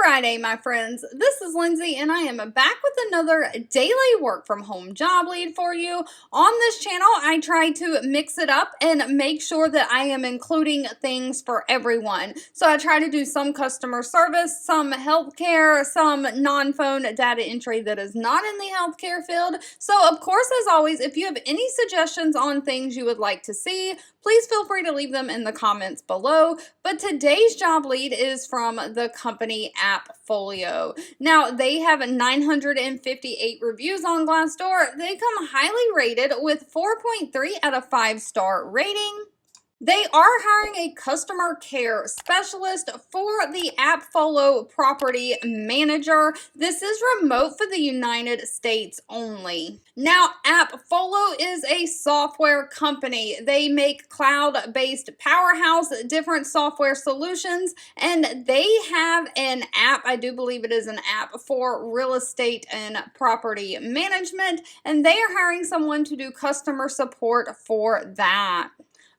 Friday, my friends. This is Lindsay, and I am back with another daily work from home job lead for you. On this channel, I try to mix it up and make sure that I am including things for everyone. So I try to do some customer service, some healthcare, some non-phone data entry that is not in the healthcare field. So of course, as always, if you have any suggestions on things you would like to see, please feel free to leave them in the comments below. But today's job lead is from the company AppFolio. Now, they have 958 reviews on Glassdoor. They come highly rated with 4.3 out of 5-star rating. They are hiring a customer care specialist for the AppFolio property manager. This is remote for the United States only. Now, AppFolio is a software company. They make cloud-based powerhouse, different software solutions, and they have an app, I do believe it is an app for real estate and property management, and they are hiring someone to do customer support for that.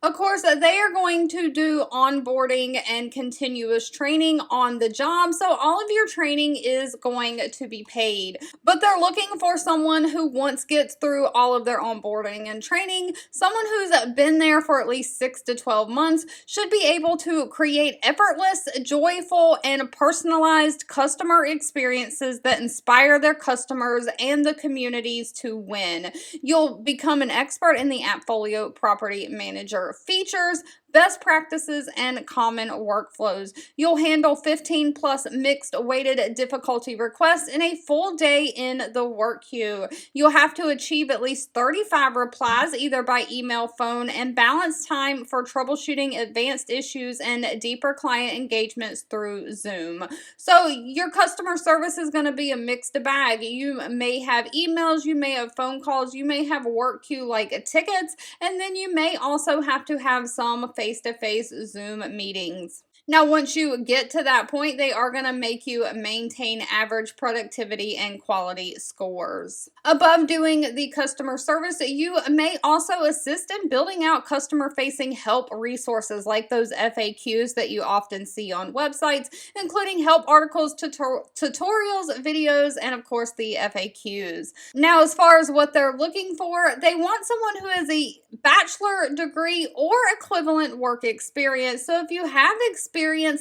Of course, they are going to do onboarding and continuous training on the job, so all of your training is going to be paid. But they're looking for someone who once gets through all of their onboarding and training, someone who's been there for at least 6 to 12 months, should be able to create effortless, joyful, and personalized customer experiences that inspire their customers and the communities to win. You'll become an expert in the AppFolio property manager features, best practices, and common workflows. You'll handle 15 plus mixed weighted difficulty requests in a full day in the work queue. You'll have to achieve at least 35 replies either by email, phone, and balance time for troubleshooting advanced issues and deeper client engagements through Zoom. So your customer service is going to be a mixed bag. You may have emails, you may have phone calls, you may have work queue like tickets, and then you may also have to have some face-to-face Zoom meetings. Now, once you get to that point, they are going to make you maintain average productivity and quality scores. Above doing the customer service, you may also assist in building out customer-facing help resources like those FAQs that you often see on websites, including help articles, tutorials, videos, and of course the FAQs. Now, as far as what they're looking for, they want someone who has a bachelor degree or equivalent work experience. So if you have experience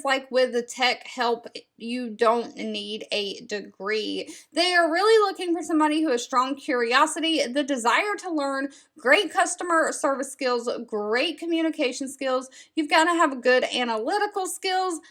like with the tech help, you don't need a degree. They are really looking for somebody who has strong curiosity, the desire to learn, great customer service skills, great communication skills. You've got to have good analytical skills,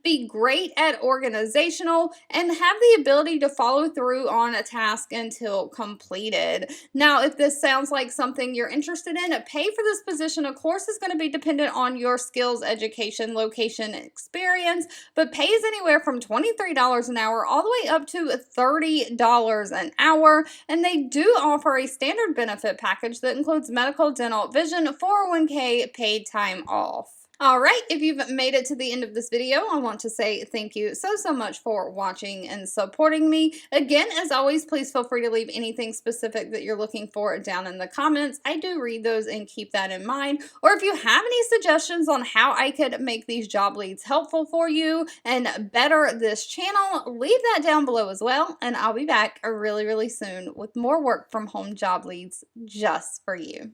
be great at organizational, and have the ability to follow through on a task until completed. Now, if this sounds like something you're interested in, pay for this position, of course, is going to be dependent on your skills, education, location, experience, but pays anywhere from $23 an hour all the way up to $30 an hour. And they do offer a standard benefit package that includes medical, dental, vision, 401k, paid time off. All right, if you've made it to the end of this video, I want to say thank you so much for watching and supporting me. Again, as always, please feel free to leave anything specific that you're looking for down in the comments. I do read those and keep that in mind. Or if you have any suggestions on how I could make these job leads helpful for you and better this channel, leave that down below as well. And I'll be back really soon with more work from home job leads just for you.